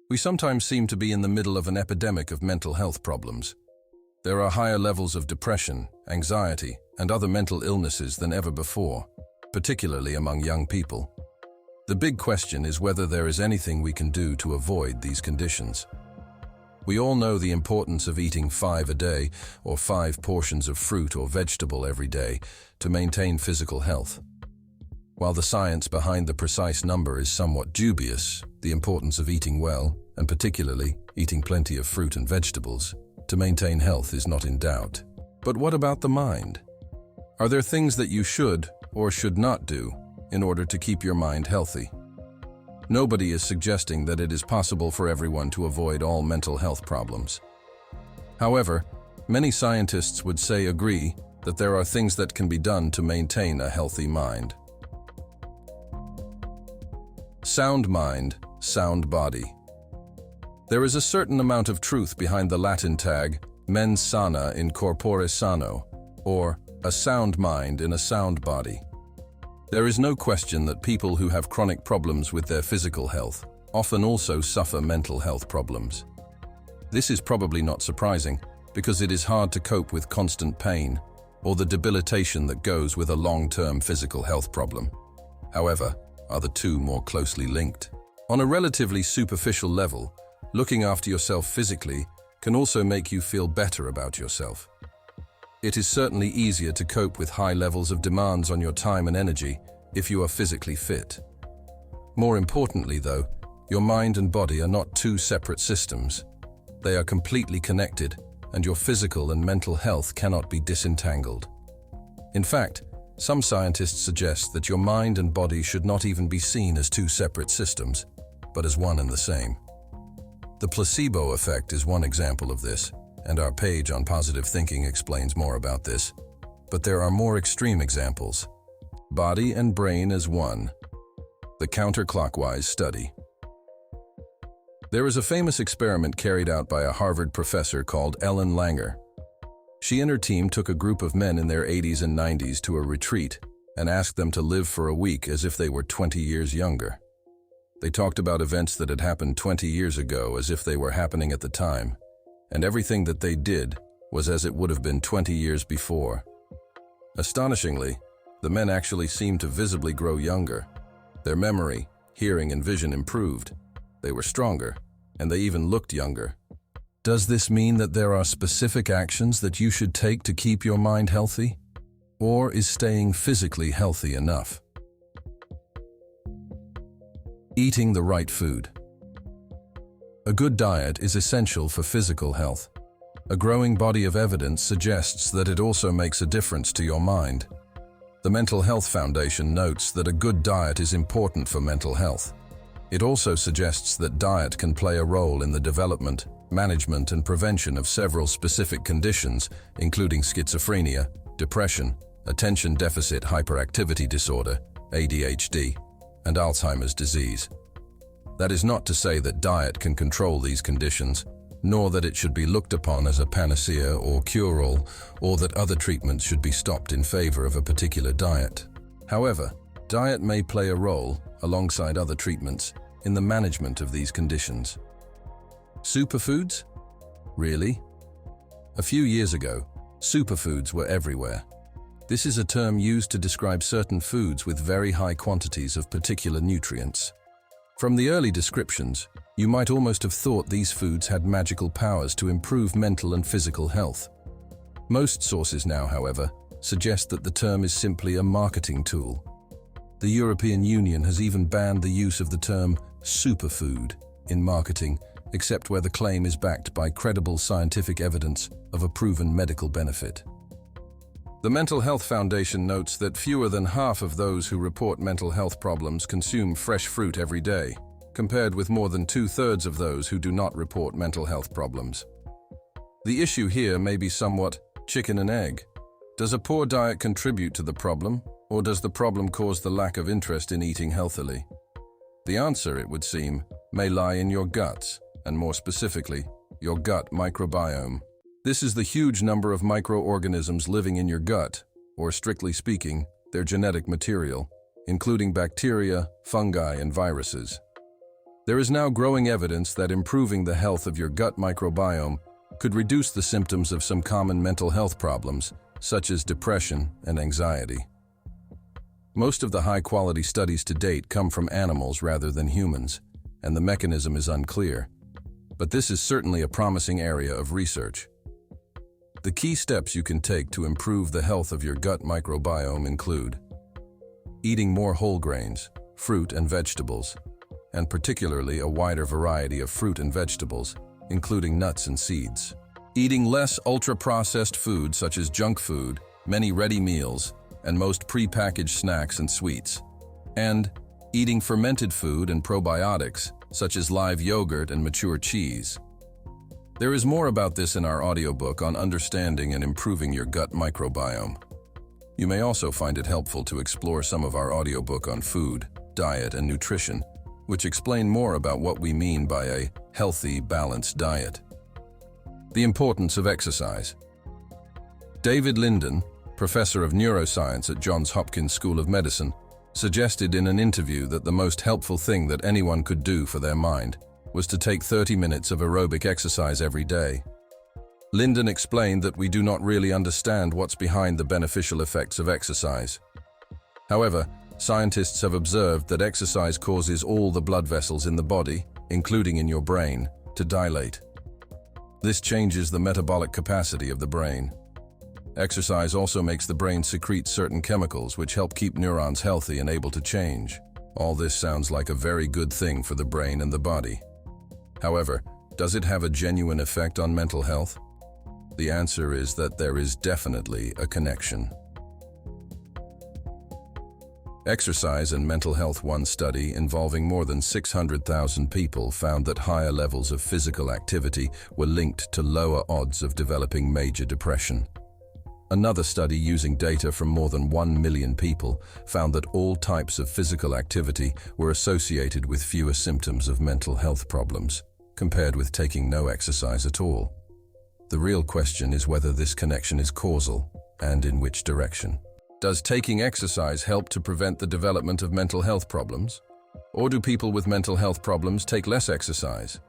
We sometimes seem to be in the middle of an epidemic of mental health problems. There are higher levels of depression, anxiety, and other mental illnesses than ever before, particularly among young people. The big question is whether there is anything we can do to avoid these conditions. We all know the importance of eating 5 a day or 5 portions of fruit or vegetable every day to maintain physical health. While the science behind the precise number is somewhat dubious, the importance of eating well, and particularly eating plenty of fruit and vegetables, to maintain health is not in doubt. But what about the mind? Are there things that you should or should not do in order to keep your mind healthy? Nobody is suggesting that it is possible for everyone to avoid all mental health problems. However, many scientists would agree that there are things that can be done to maintain a healthy mind. Sound mind, sound body. There is a certain amount of truth behind the Latin tag, mens sana in corpore sano, or a sound mind in a sound body. There is no question that people who have chronic problems with their physical health often also suffer mental health problems. This is probably not surprising, because it is hard to cope with constant pain or the debilitation that goes with a long-term physical health problem. However, are the two more closely linked? On a relatively superficial level, looking after yourself physically can also make you feel better about yourself. It is certainly easier to cope with high levels of demands on your time and energy if you are physically fit. More importantly, though, your mind and body are not two separate systems. They are completely connected, and your physical and mental health cannot be disentangled. In fact, some scientists suggest that your mind and body should not even be seen as two separate systems, but as one and the same. The placebo effect is one example of this, and our page on positive thinking explains more about this. But there are more extreme examples. Body and brain as one. The counterclockwise study. There is a famous experiment carried out by a Harvard professor called Ellen Langer. She and her team took a group of men in their 80s and 90s to a retreat and asked them to live for a week as if they were 20 years younger. They talked about events that had happened 20 years ago as if they were happening at the time, and everything that they did was as it would have been 20 years before. Astonishingly, the men actually seemed to visibly grow younger. Their memory, hearing, and vision improved. They were stronger, and they even looked younger. Does this mean that there are specific actions that you should take to keep your mind healthy? Or is staying physically healthy enough? Eating the right food. A good diet is essential for physical health. A growing body of evidence suggests that it also makes a difference to your mind. The Mental Health Foundation notes that a good diet is important for mental health. It also suggests that diet can play a role in the development, management, and prevention of several specific conditions, including schizophrenia, depression, attention deficit hyperactivity disorder, ADHD, and Alzheimer's disease. That is not to say that diet can control these conditions, nor that it should be looked upon as a panacea or cure-all, or that other treatments should be stopped in favor of a particular diet. However, diet may play a role, alongside other treatments, in the management of these conditions. Superfoods? Really? A few years ago, superfoods were everywhere. This is a term used to describe certain foods with very high quantities of particular nutrients. From the early descriptions, you might almost have thought these foods had magical powers to improve mental and physical health. Most sources now, however, suggest that the term is simply a marketing tool. The European Union has even banned the use of the term superfood in marketing, except where the claim is backed by credible scientific evidence of a proven medical benefit. The Mental Health Foundation notes that fewer than half of those who report mental health problems consume fresh fruit every day, compared with more than 2/3 of those who do not report mental health problems. The issue here may be somewhat chicken and egg. Does a poor diet contribute to the problem, or does the problem cause the lack of interest in eating healthily? The answer, it would seem, may lie in your guts, and more specifically, your gut microbiome. This is the huge number of microorganisms living in your gut, or strictly speaking, their genetic material, including bacteria, fungi, and viruses. There is now growing evidence that improving the health of your gut microbiome could reduce the symptoms of some common mental health problems, such as depression and anxiety. Most of the high-quality studies to date come from animals rather than humans, and the mechanism is unclear. But this is certainly a promising area of research. The key steps you can take to improve the health of your gut microbiome include eating more whole grains, fruit and vegetables, and particularly a wider variety of fruit and vegetables, including nuts and seeds. Eating less ultra-processed food such as junk food, many ready meals, and most pre-packaged snacks and sweets. And eating fermented food and probiotics, such as live yogurt and mature cheese. There is more about this in our audiobook on understanding and improving your gut microbiome. You may also find it helpful to explore some of our audiobook on food, diet, and nutrition, which explain more about what we mean by a healthy, balanced diet. The importance of exercise. David Linden, professor of neuroscience at Johns Hopkins School of Medicine, suggested in an interview that the most helpful thing that anyone could do for their mind was to take 30 minutes of aerobic exercise every day. Linden explained that we do not really understand what's behind the beneficial effects of exercise. However, scientists have observed that exercise causes all the blood vessels in the body, including in your brain, to dilate. This changes the metabolic capacity of the brain. Exercise also makes the brain secrete certain chemicals which help keep neurons healthy and able to change. All this sounds like a very good thing for the brain and the body. However, does it have a genuine effect on mental health? The answer is that there is definitely a connection. Exercise and mental health. One study involving more than 600,000 people found that higher levels of physical activity were linked to lower odds of developing major depression. Another study using data from more than 1 million people found that all types of physical activity were associated with fewer symptoms of mental health problems, compared with taking no exercise at all. The real question is whether this connection is causal, and in which direction. Does taking exercise help to prevent the development of mental health problems? Or do people with mental health problems take less exercise?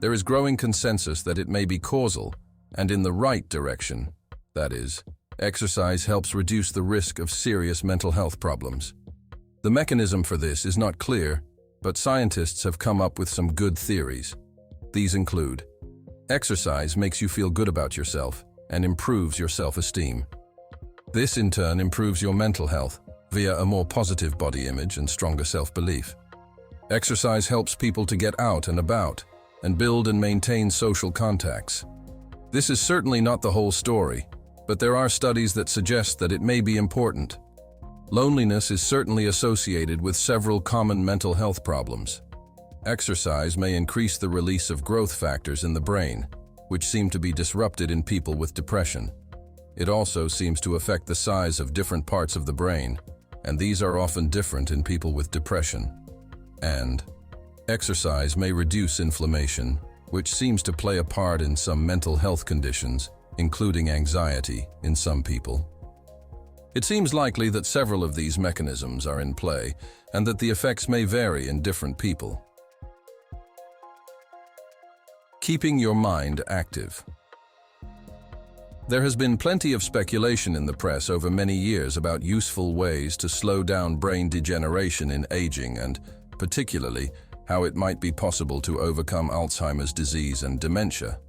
There is growing consensus that it may be causal, and in the right direction. That is, exercise helps reduce the risk of serious mental health problems. The mechanism for this is not clear, but scientists have come up with some good theories. These include: exercise makes you feel good about yourself and improves your self-esteem. This in turn improves your mental health via a more positive body image and stronger self-belief. Exercise helps people to get out and about and build and maintain social contacts. This is certainly not the whole story, but there are studies that suggest that it may be important. Loneliness is certainly associated with several common mental health problems. Exercise may increase the release of growth factors in the brain, which seem to be disrupted in people with depression. It also seems to affect the size of different parts of the brain, and these are often different in people with depression. And exercise may reduce inflammation, which seems to play a part in some mental health conditions, including anxiety in some people. It seems likely that several of these mechanisms are in play, and that the effects may vary in different people. Keeping your mind active. There has been plenty of speculation in the press over many years about useful ways to slow down brain degeneration in aging and, particularly, how it might be possible to overcome Alzheimer's disease and dementia.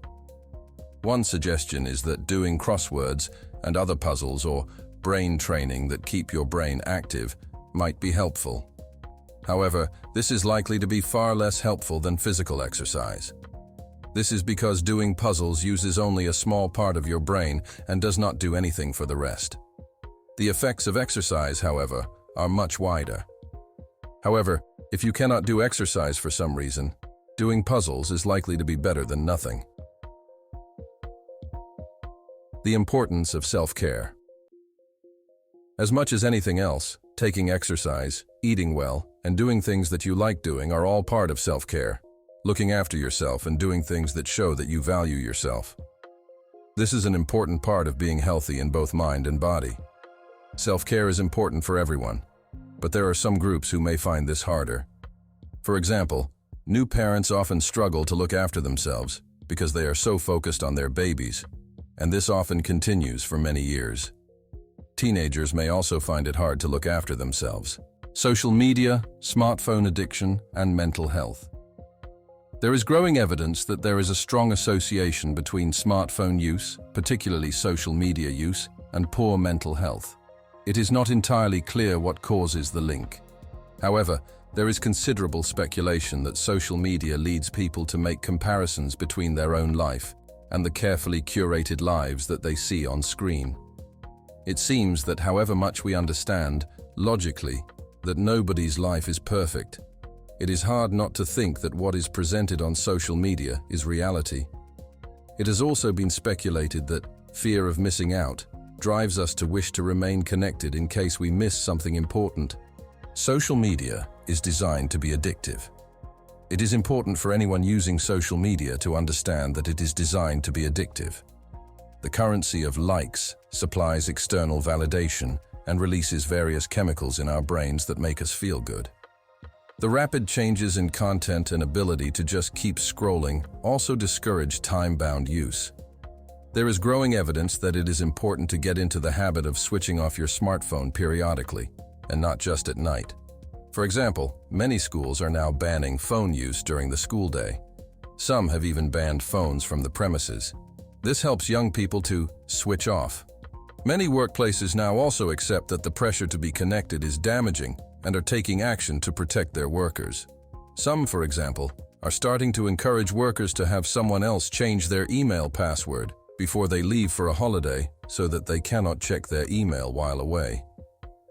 One suggestion is that doing crosswords and other puzzles or brain training that keep your brain active might be helpful. However, this is likely to be far less helpful than physical exercise. This is because doing puzzles uses only a small part of your brain and does not do anything for the rest. The effects of exercise, however, are much wider. However, if you cannot do exercise for some reason, doing puzzles is likely to be better than nothing. The importance of self-care. As much as anything else, taking exercise, eating well, and doing things that you like doing are all part of self-care. Looking after yourself and doing things that show that you value yourself. This is an important part of being healthy in both mind and body. Self-care is important for everyone, but there are some groups who may find this harder. For example, New parents often struggle to look after themselves because they are so focused on their babies, and this often continues for many years. Teenagers may also find it hard to look after themselves. Social media, smartphone addiction, and mental health. There is growing evidence that there is a strong association between smartphone use, particularly social media use, and poor mental health. It is not entirely clear what causes the link. However, there is considerable speculation that social media leads people to make comparisons between their own life and the carefully curated lives that they see on screen. It seems that however much we understand, logically, that nobody's life is perfect, it is hard not to think that what is presented on social media is reality. It has also been speculated that fear of missing out drives us to wish to remain connected in case we miss something important. Social media is designed to be addictive. It is important for anyone using social media to understand that it is designed to be addictive. The currency of likes supplies external validation and releases various chemicals in our brains that make us feel good. The rapid changes in content and ability to just keep scrolling also discourage time-bound use. There is growing evidence that it is important to get into the habit of switching off your smartphone periodically, and not just at night. For example, many schools are now banning phone use during the school day. Some have even banned phones from the premises. This helps young people to switch off. Many workplaces now also accept that the pressure to be connected is damaging and are taking action to protect their workers. Some, for example, are starting to encourage workers to have someone else change their email password before they leave for a holiday so that they cannot check their email while away.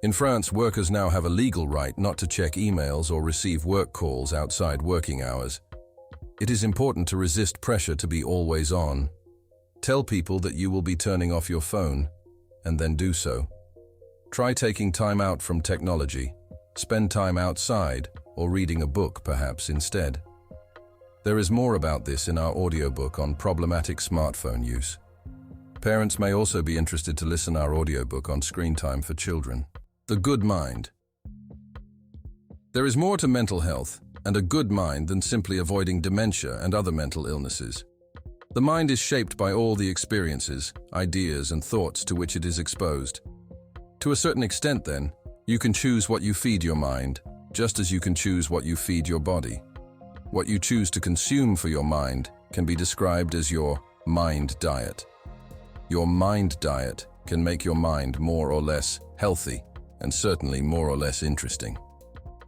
In France, workers now have a legal right not to check emails or receive work calls outside working hours. It is important to resist pressure to be always on. Tell people that you will be turning off your phone, and then do so. Try taking time out from technology. Spend time outside or reading a book perhaps instead. There is more about this in our audiobook on problematic smartphone use. Parents may also be interested to listen our audiobook on screen time for children. The good mind. There is more to mental health and a good mind than simply avoiding dementia and other mental illnesses. The mind is shaped by all the experiences, ideas, and thoughts to which it is exposed. To a certain extent, then, you can choose what you feed your mind, just as you can choose what you feed your body. What you choose to consume for your mind can be described as your mind diet. Your mind diet can make your mind more or less healthy, and certainly more or less interesting.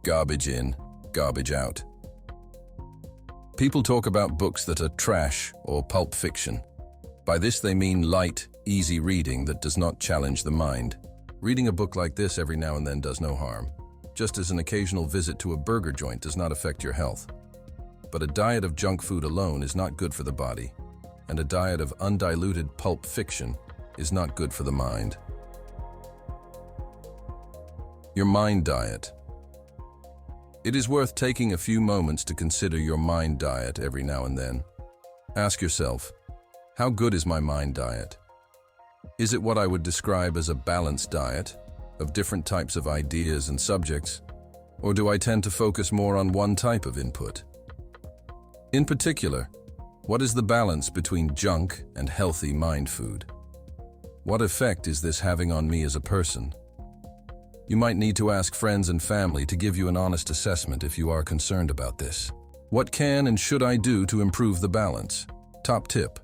Garbage in, garbage out. People talk about books that are trash or pulp fiction. By this they mean light, easy reading that does not challenge the mind. Reading a book like this every now and then does no harm, just as an occasional visit to a burger joint does not affect your health. But a diet of junk food alone is not good for the body, and a diet of undiluted pulp fiction is not good for the mind. Your mind diet. It is worth taking a few moments to consider your mind diet every now and then. Ask yourself, how good is my mind diet? Is it what I would describe as a balanced diet of different types of ideas and subjects, or do I tend to focus more on one type of input? In particular, what is the balance between junk and healthy mind food? What effect is this having on me as a person? You might need to ask friends and family to give you an honest assessment if you are concerned about this. What can and should I do to improve the balance? Top tip.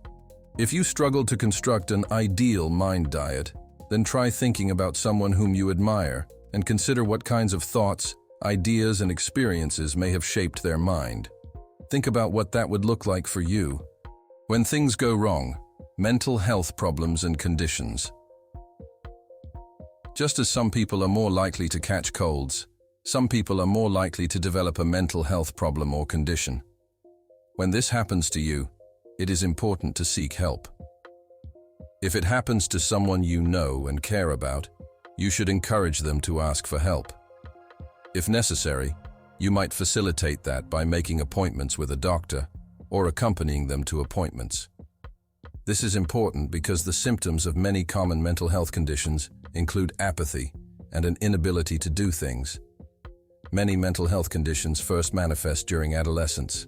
If you struggle to construct an ideal mind diet, then try thinking about someone whom you admire and consider what kinds of thoughts, ideas, and experiences may have shaped their mind. Think about what that would look like for you. When things go wrong, mental health problems and conditions. Just as some people are more likely to catch colds, some people are more likely to develop a mental health problem or condition. When this happens to you, it is important to seek help. If it happens to someone you know and care about, you should encourage them to ask for help. If necessary, you might facilitate that by making appointments with a doctor or accompanying them to appointments. This is important because the symptoms of many common mental health conditions include apathy and an inability to do things. Many mental health conditions first manifest during adolescence.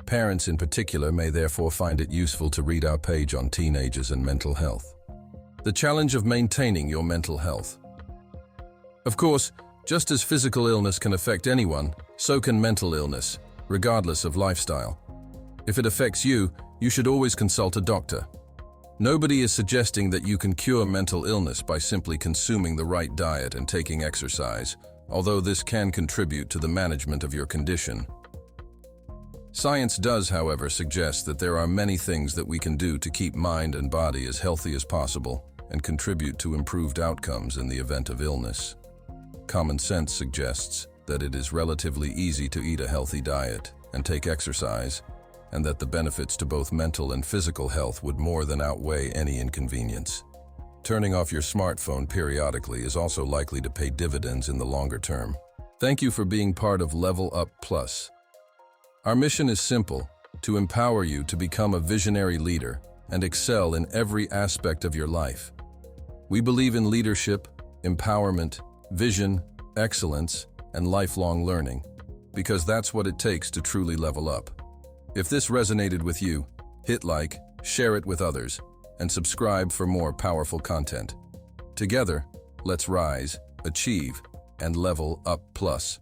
Parents in particular may therefore find it useful to read our page on teenagers and mental health. The challenge of maintaining your mental health. Of course, just as physical illness can affect anyone, so can mental illness, regardless of lifestyle. If it affects you, you should always consult a doctor. Nobody is suggesting that you can cure mental illness by simply consuming the right diet and taking exercise, although this can contribute to the management of your condition. Science does, however, suggest that there are many things that we can do to keep mind and body as healthy as possible and contribute to improved outcomes in the event of illness. Common sense suggests that it is relatively easy to eat a healthy diet and take exercise, and that the benefits to both mental and physical health would more than outweigh any inconvenience. Turning off your smartphone periodically is also likely to pay dividends in the longer term. Thank you for being part of Level Up Plus. Our mission is simple: to empower you to become a visionary leader and excel in every aspect of your life. We believe in leadership, empowerment, vision, excellence, and lifelong learning, because that's what it takes to truly level up. If this resonated with you, hit like, share it with others, and subscribe for more powerful content. Together, let's rise, achieve, and level up plus.